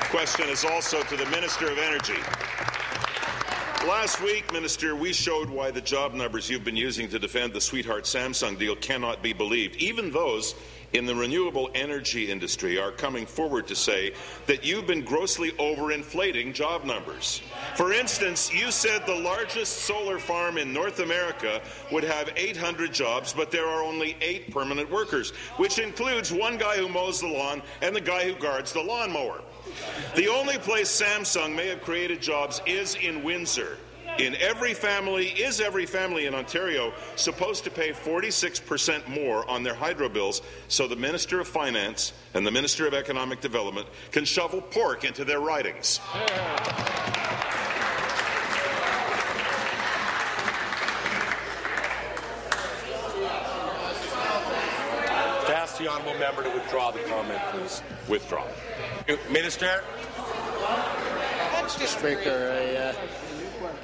Question is also to the Minister of Energy. Last week, Minister, we showed why the job numbers you've been using to defend the sweetheart Samsung deal cannot be believed. Even those in the renewable energy industry are coming forward to say that you've been grossly overinflating job numbers. For instance, you said the largest solar farm in North America would have 800 jobs, but there are only 8 permanent workers, which includes one guy who mows the lawn and the guy who guards the lawnmower. The only place Samsung may have created jobs is in Windsor. Every family in Ontario supposed to pay 46% more on their hydro bills so the Minister of Finance and the Minister of Economic Development can shovel pork into their ridings? To ask the honourable member to withdraw the comment, please. Withdraw. Minister. Mr. Speaker,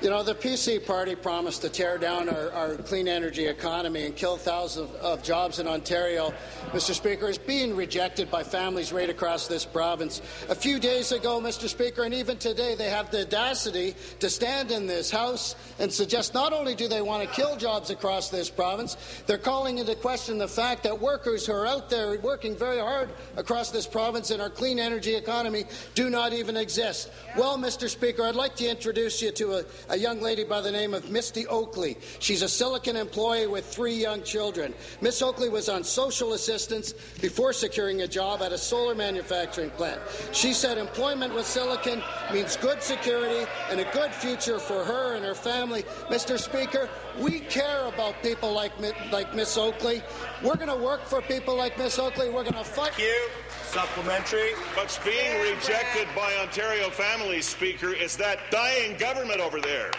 the PC party promised to tear down our clean energy economy and kill thousands of jobs in Ontario. Mr. Speaker, is being rejected by families right across this province. A few days ago, Mr. Speaker, and even today, they have the audacity to stand in this House and suggest not only do they want to kill jobs across this province, they're calling into question the fact that workers who are out there working very hard across this province in our clean energy economy do not even exist. Well, Mr. Speaker, I'd like to introduce you to a young lady by the name of Misty Oakley. She's a Silicon employee with 3 young children. Miss Oakley was on social assistance before securing a job at a solar manufacturing plant. She said employment with Silicon means good security and a good future for her and her family. Mr. Speaker, we care about people like Miss Oakley. We're going to work for people like Miss Oakley. We're going to fight. Thank you. Supplementary. What's being rejected by Ontario families, Speaker, is that dying government over there.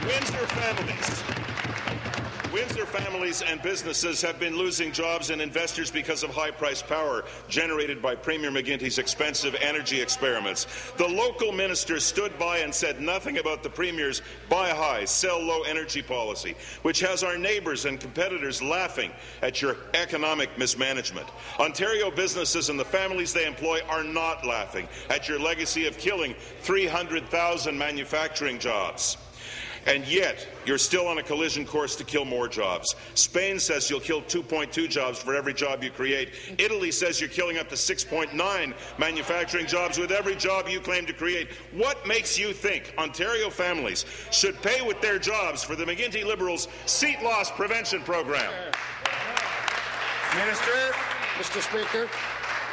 Windsor families and businesses have been losing jobs and investors because of high-priced power generated by Premier McGuinty's expensive energy experiments. The local minister stood by and said nothing about the Premier's buy high, sell low energy policy, which has our neighbours and competitors laughing at your economic mismanagement. Ontario businesses and the families they employ are not laughing at your legacy of killing 300,000 manufacturing jobs. And yet, you're still on a collision course to kill more jobs. Spain says you'll kill 2.2 jobs for every job you create. Italy says you're killing up to 6.9 manufacturing jobs with every job you claim to create. What makes you think Ontario families should pay with their jobs for the McGuinty Liberals' seat loss prevention program? Minister. Mr. Speaker,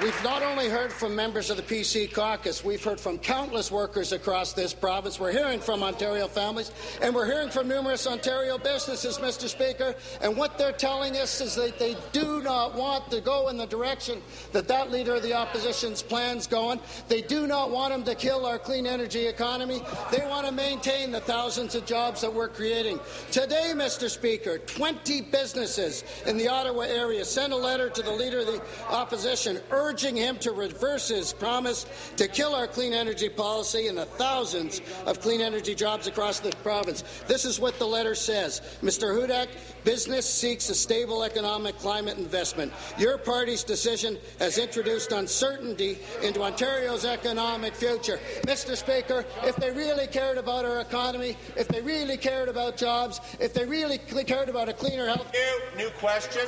we've not only heard from members of the PC caucus, we've heard from countless workers across this province. We're hearing from Ontario families, and we're hearing from numerous Ontario businesses, Mr. Speaker, and what they're telling us is that they do not want to go in the direction that Leader of the Opposition's plan's going. They do not want him to kill our clean energy economy. They want to maintain the thousands of jobs that we're creating. Today, Mr. Speaker, 20 businesses in the Ottawa area sent a letter to the Leader of the Opposition urging him to reverse his promise to kill our clean energy policy and the thousands of clean energy jobs across the province. This is what the letter says. Mr. Hudak, business seeks a stable economic climate investment. Your party's decision has introduced uncertainty into Ontario's economic future. Mr. Speaker, if they really cared about our economy, if they really cared about jobs, if they really cared about a cleaner health... New question.